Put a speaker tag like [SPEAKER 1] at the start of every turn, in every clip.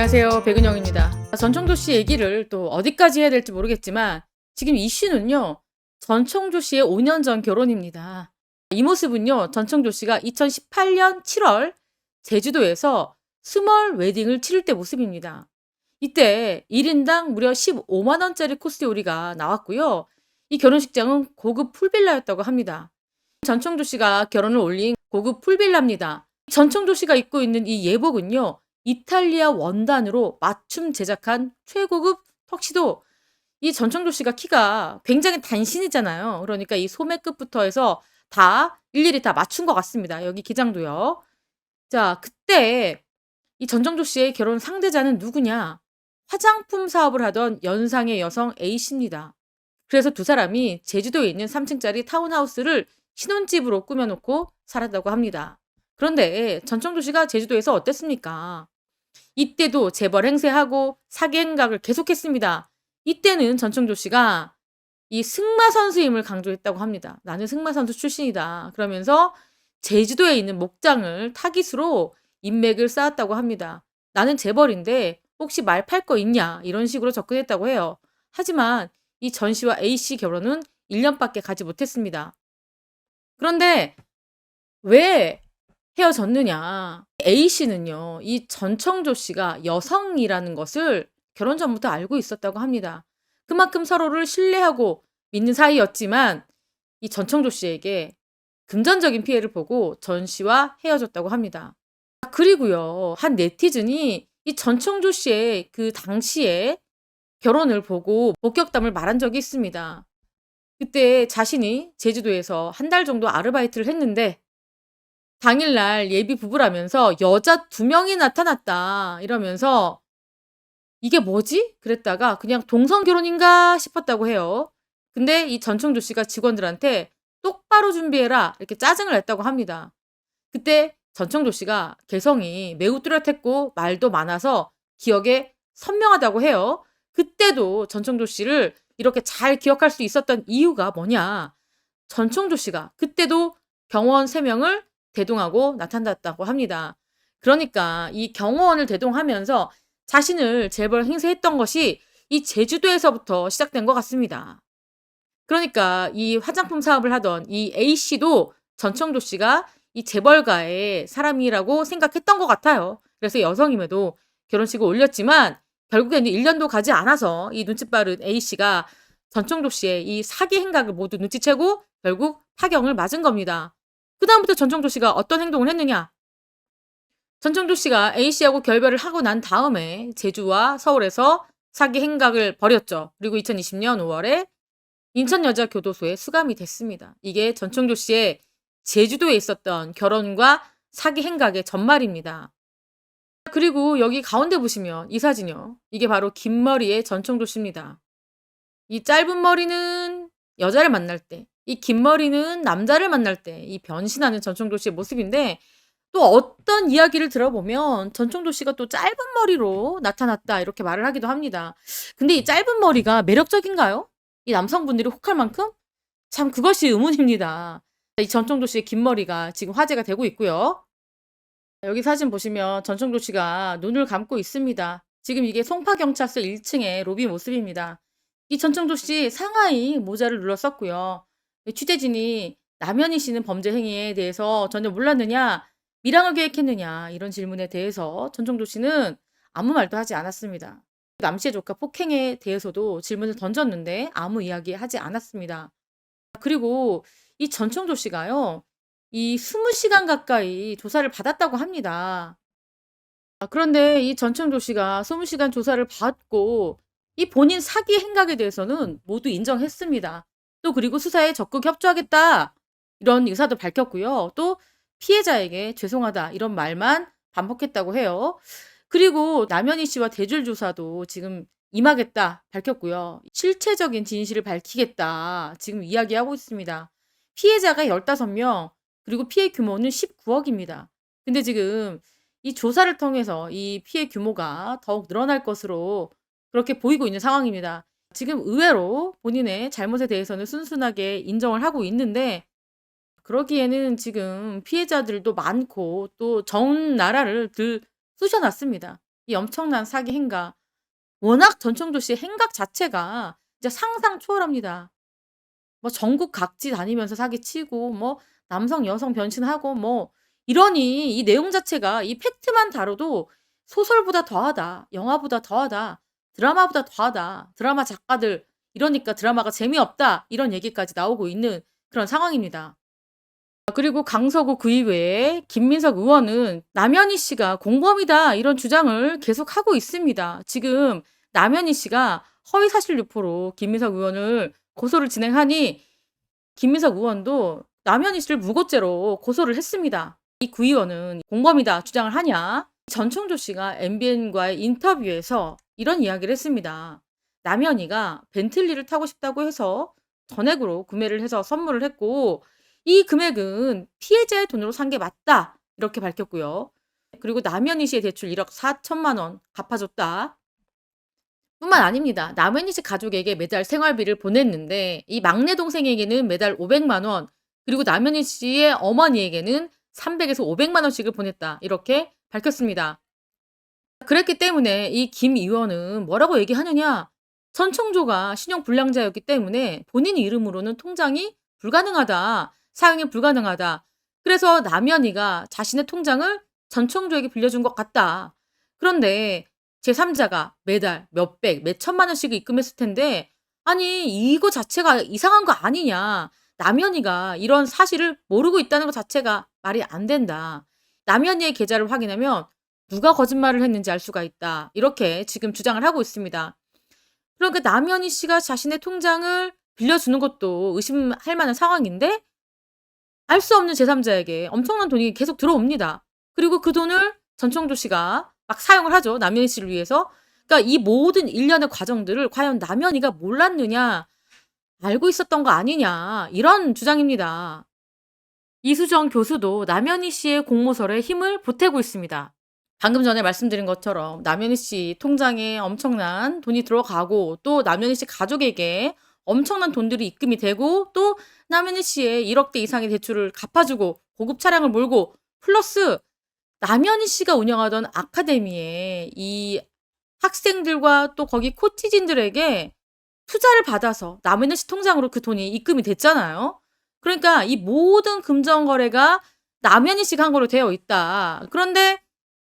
[SPEAKER 1] 안녕하세요. 백은영입니다. 전청조 씨 얘기를 또 어디까지 해야 될지 모르겠지만 지금 이슈는요. 전청조 씨의 5년 전 결혼입니다. 이 모습은요. 전청조 씨가 2018년 7월 제주도에서 스몰 웨딩을 치를 때 모습입니다. 이때 1인당 무려 15만 원짜리 코스 요리가 나왔고요. 이 결혼식장은 고급 풀빌라였다고 합니다. 전청조 씨가 결혼을 올린 고급 풀빌라입니다. 전청조 씨가 입고 있는 이 예복은요. 이탈리아 원단으로 맞춤 제작한 최고급 턱시도. 이 전청조 씨가 키가 굉장히 단신이잖아요. 그러니까 이 소매끝부터 해서 다 일일이 다 맞춘 것 같습니다. 여기 기장도요. 자, 그때 이 전청조 씨의 결혼 상대자는 누구냐? 화장품 사업을 하던 연상의 여성 A씨입니다. 그래서 두 사람이 제주도에 있는 3층짜리 타운하우스를 신혼집으로 꾸며놓고 살았다고 합니다. 그런데 전청조 씨가 제주도에서 어땠습니까? 이때도 재벌 행세하고 사기 행각을 계속했습니다. 이때는 전청조 씨가 이 승마 선수임을 강조했다고 합니다. 나는 승마 선수 출신이다. 그러면서 제주도에 있는 목장을 타깃으로 인맥을 쌓았다고 합니다. 나는 재벌인데 혹시 말 팔 거 있냐? 이런 식으로 접근했다고 해요. 하지만 이 전 씨와 A 씨 결혼은 1년밖에 가지 못했습니다. 그런데 왜 헤어졌느냐? A 씨는요. 이 전청조 씨가 여성이라는 것을 결혼 전부터 알고 있었다고 합니다. 그만큼 서로를 신뢰하고 믿는 사이였지만 이 전청조 씨에게 금전적인 피해를 보고 전 씨와 헤어졌다고 합니다. 그리고요. 한 네티즌이 이 전청조 씨의 그 당시에 결혼을 보고 목격담을 말한 적이 있습니다. 그때 자신이 제주도에서 한 달 정도 아르바이트를 했는데 당일날 예비 부부라면서 여자 2명이 나타났다 이러면서 '이게 뭐지?' 그랬다가 그냥 동성 결혼인가 싶었다고 해요. 근데 이 전청조 씨가 직원들한테 "똑바로 준비해라." 이렇게 짜증을 냈다고 합니다. 그때 전청조 씨가 개성이 매우 뚜렷했고 말도 많아서 기억에 선명하다고 해요. 그때도 전청조 씨를 이렇게 잘 기억할 수 있었던 이유가 뭐냐? 전청조 씨가 그때도 경호원 3명을 대동하고 나타났다고 합니다. 그러니까 이 경호원을 대동하면서 자신을 재벌 행세했던 것이 이 제주도에서부터 시작된 것 같습니다. 그러니까 이 화장품 사업을 하던 이 A씨도 전청조 씨가 이 재벌가의 사람이라고 생각했던 것 같아요. 그래서 여성임에도 결혼식을 올렸지만 결국에는 1년도 가지 않아서 이 눈치 빠른 A씨가 전청조 씨의 이 사기 행각을 모두 눈치채고 결국 파경을 맞은 겁니다. 그다음부터 전청조 씨가 어떤 행동을 했느냐? 전청조 씨가 A씨하고 결별을 하고 난 다음에 제주와 서울에서 사기 행각을 벌였죠. 그리고 2020년 5월에 인천여자교도소에 수감이 됐습니다. 이게 전청조 씨의 제주도에 있었던 결혼과 사기 행각의 전말입니다. 그리고 여기 가운데 보시면 이 사진이요. 이게 바로 긴 머리의 전청조 씨입니다. 이 짧은 머리는 여자를 만날 때, 이 긴 머리는 남자를 만날 때 이 변신하는 전청조 씨의 모습인데 또 어떤 이야기를 들어보면 전청조 씨가 또 짧은 머리로 나타났다 이렇게 말을 하기도 합니다. 근데 이 짧은 머리가 매력적인가요? 이 남성분들이 혹할 만큼? 참 그것이 의문입니다. 이 전청조 씨의 긴 머리가 지금 화제가 되고 있고요. 여기 사진 보시면 전청조 씨가 눈을 감고 있습니다. 지금 이게 송파경찰서 1층의 로비 모습입니다. 이 전청조 씨 상하이 모자를 눌렀었고요. 취재진이 남현희 씨는 범죄 행위에 대해서 전혀 몰랐느냐, 밀항을 계획했느냐 이런 질문에 대해서 전청조 씨는 아무 말도 하지 않았습니다. 남 씨의 조카 폭행에 대해서도 질문을 던졌는데 아무 이야기 하지 않았습니다. 그리고 이 전청조 씨가요. 이 20시간 가까이 조사를 받았다고 합니다. 그런데 이 전청조 씨가 20시간 조사를 받고 이 본인 사기 행각에 대해서는 모두 인정했습니다. 또 그리고 수사에 적극 협조하겠다 이런 의사도 밝혔고요. 또 피해자에게 죄송하다 이런 말만 반복했다고 해요. 그리고 남현희 씨와 대줄 조사도 지금 임하겠다 밝혔고요. 실체적인 진실을 밝히겠다 지금 이야기하고 있습니다. 피해자가 15명 그리고 피해 규모는 19억입니다. 근데 지금 이 조사를 통해서 이 피해 규모가 더욱 늘어날 것으로 그렇게 보이고 있는 상황입니다. 지금 의외로 본인의 잘못에 대해서는 순순하게 인정을 하고 있는데 그러기에는 지금 피해자들도 많고 또 전 나라를 쑤셔 놨습니다. 이 엄청난 사기 행각. 워낙 전청조 씨의 행각 자체가 진짜 상상 초월합니다. 뭐 전국 각지 다니면서 사기치고 뭐 남성, 여성 변신하고 뭐 이러니 이 내용 자체가 이 팩트만 다뤄도 소설보다 더하다. 영화보다 더하다. 드라마보다 더하다. 드라마 작가들 이러니까 드라마가 재미없다. 이런 얘기까지 나오고 있는 그런 상황입니다. 그리고 강서구 구의회의 김민석 의원은 남현희 씨가 공범이다 이런 주장을 계속하고 있습니다. 지금 남현희 씨가 허위사실 유포로 김민석 의원을 고소를 진행하니 김민석 의원도 남현희 씨를 무고죄로 고소를 했습니다. 이 구의원은 공범이다 주장을 하냐? 전청조 씨가 MBN과의 인터뷰에서 이런 이야기를 했습니다. 남현희가 벤틀리를 타고 싶다고 해서 전액으로 구매를 해서 선물을 했고 이 금액은 피해자의 돈으로 산 게 맞다 이렇게 밝혔고요. 그리고 남현희 씨의 대출 1억 4천만 원 갚아줬다. 뿐만 아닙니다. 남현희 씨 가족에게 매달 생활비를 보냈는데 이 막내 동생에게는 매달 500만 원 그리고 남현희 씨의 어머니에게는 300에서 500만 원씩을 보냈다. 이렇게 밝혔습니다. 그랬기 때문에 이 김 의원은 뭐라고 얘기하느냐? 전청조가 신용불량자였기 때문에 본인 이름으로는 통장이 불가능하다. 사용이 불가능하다. 그래서 남현희가 자신의 통장을 전청조에게 빌려준 것 같다. 그런데 제3자가 매달 몇백, 몇천만 원씩을 입금했을 텐데 아니 이거 자체가 이상한 거 아니냐. 남현희가 이런 사실을 모르고 있다는 것 자체가 말이 안 된다. 남현희의 계좌를 확인하면 누가 거짓말을 했는지 알 수가 있다. 이렇게 지금 주장을 하고 있습니다. 그러니까 남현희 씨가 자신의 통장을 빌려주는 것도 의심할 만한 상황인데 알 수 없는 제3자에게 엄청난 돈이 계속 들어옵니다. 그리고 그 돈을 전청조 씨가 막 사용을 하죠. 남현희 씨를 위해서. 그러니까 이 모든 일련의 과정들을 과연 남현희가 몰랐느냐, 알고 있었던 거 아니냐 이런 주장입니다. 이수정 교수도 남현희 씨의 공모설에 힘을 보태고 있습니다. 방금 전에 말씀드린 것처럼 남현희 씨 통장에 엄청난 돈이 들어가고 또 남현희 씨 가족에게 엄청난 돈들이 입금이 되고 또 남현희 씨의 1억대 이상의 대출을 갚아주고 고급 차량을 몰고 플러스 남현희 씨가 운영하던 아카데미에 이 학생들과 또 거기 코티진들에게 투자를 받아서 남현희 씨 통장으로 그 돈이 입금이 됐잖아요. 그러니까 이 모든 금전 거래가 남현희 씨가 한 걸로 되어 있다. 그런데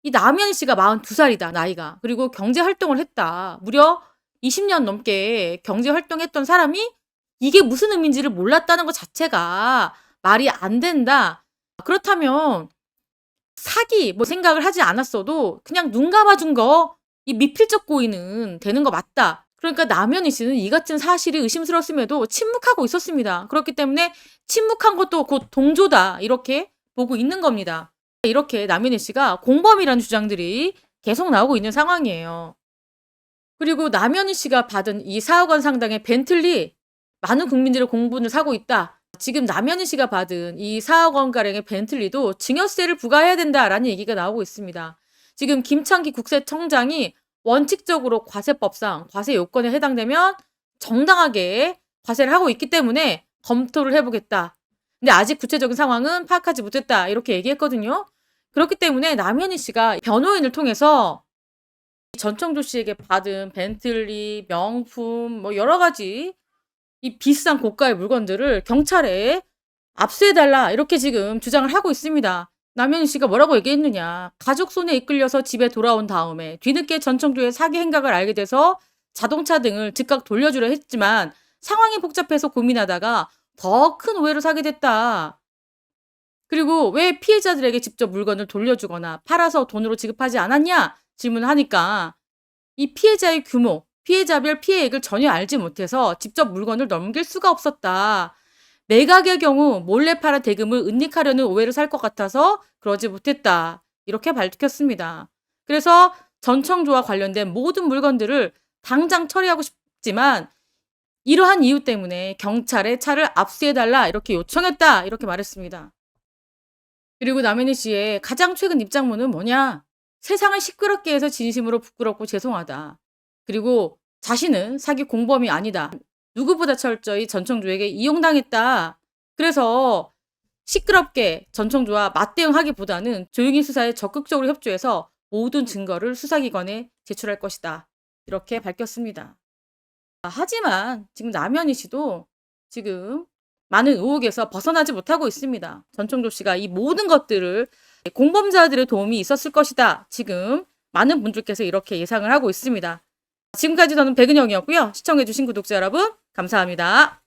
[SPEAKER 1] 이 남현희 씨가 42살이다, 나이가. 그리고 경제 활동을 했다. 무려 20년 넘게 경제 활동했던 사람이 이게 무슨 의미인지를 몰랐다는 것 자체가 말이 안 된다. 그렇다면 사기 뭐 생각을 하지 않았어도 그냥 눈 감아준 거 이 미필적 고의는 되는 거 맞다. 그러니까 남현희 씨는 이 같은 사실이 의심스러웠음에도 침묵하고 있었습니다. 그렇기 때문에 침묵한 것도 곧 동조다. 이렇게 보고 있는 겁니다. 이렇게 남현희 씨가 공범이라는 주장들이 계속 나오고 있는 상황이에요. 그리고 남현희 씨가 받은 이 4억 원 상당의 벤틀리 많은 국민들의 공분을 사고 있다. 지금 남현희 씨가 받은 이 4억 원가량의 벤틀리도 증여세를 부과해야 된다라는 얘기가 나오고 있습니다. 지금 김창기 국세청장이 원칙적으로 과세법상 과세 요건에 해당되면 정당하게 과세를 하고 있기 때문에 검토를 해보겠다. 근데 아직 구체적인 상황은 파악하지 못했다. 이렇게 얘기했거든요. 그렇기 때문에 남현희 씨가 변호인을 통해서 전청조 씨에게 받은 벤틀리, 명품, 뭐 여러 가지 이 비싼 고가의 물건들을 경찰에 압수해달라 이렇게 지금 주장을 하고 있습니다. 남현희 씨가 뭐라고 얘기했느냐. 가족 손에 이끌려서 집에 돌아온 다음에 뒤늦게 전청조의 사기 행각을 알게 돼서 자동차 등을 즉각 돌려주려 했지만 상황이 복잡해서 고민하다가 더 큰 오해로 사게 됐다. 그리고 왜 피해자들에게 직접 물건을 돌려주거나 팔아서 돈으로 지급하지 않았냐 질문을 하니까 이 피해자의 규모, 피해자별 피해액을 전혀 알지 못해서 직접 물건을 넘길 수가 없었다. 매각의 경우 몰래 팔아 대금을 은닉하려는 오해를 살 것 같아서 그러지 못했다. 이렇게 밝혔습니다. 그래서 전청조와 관련된 모든 물건들을 당장 처리하고 싶지만 이러한 이유 때문에 경찰에 차를 압수해달라 이렇게 요청했다. 이렇게 말했습니다. 그리고 남현희 씨의 가장 최근 입장문은 뭐냐? 세상을 시끄럽게 해서 진심으로 부끄럽고 죄송하다. 그리고 자신은 사기 공범이 아니다. 누구보다 철저히 전청조에게 이용당했다. 그래서 시끄럽게 전청조와 맞대응하기보다는 조용히 수사에 적극적으로 협조해서 모든 증거를 수사기관에 제출할 것이다. 이렇게 밝혔습니다. 하지만 지금 남현희 씨도 지금 많은 의혹에서 벗어나지 못하고 있습니다. 전청조 씨가 이 모든 것들을 공범자들의 도움이 있었을 것이다. 지금 많은 분들께서 이렇게 예상을 하고 있습니다. 지금까지 저는 백은영이었고요. 시청해주신 구독자 여러분 감사합니다.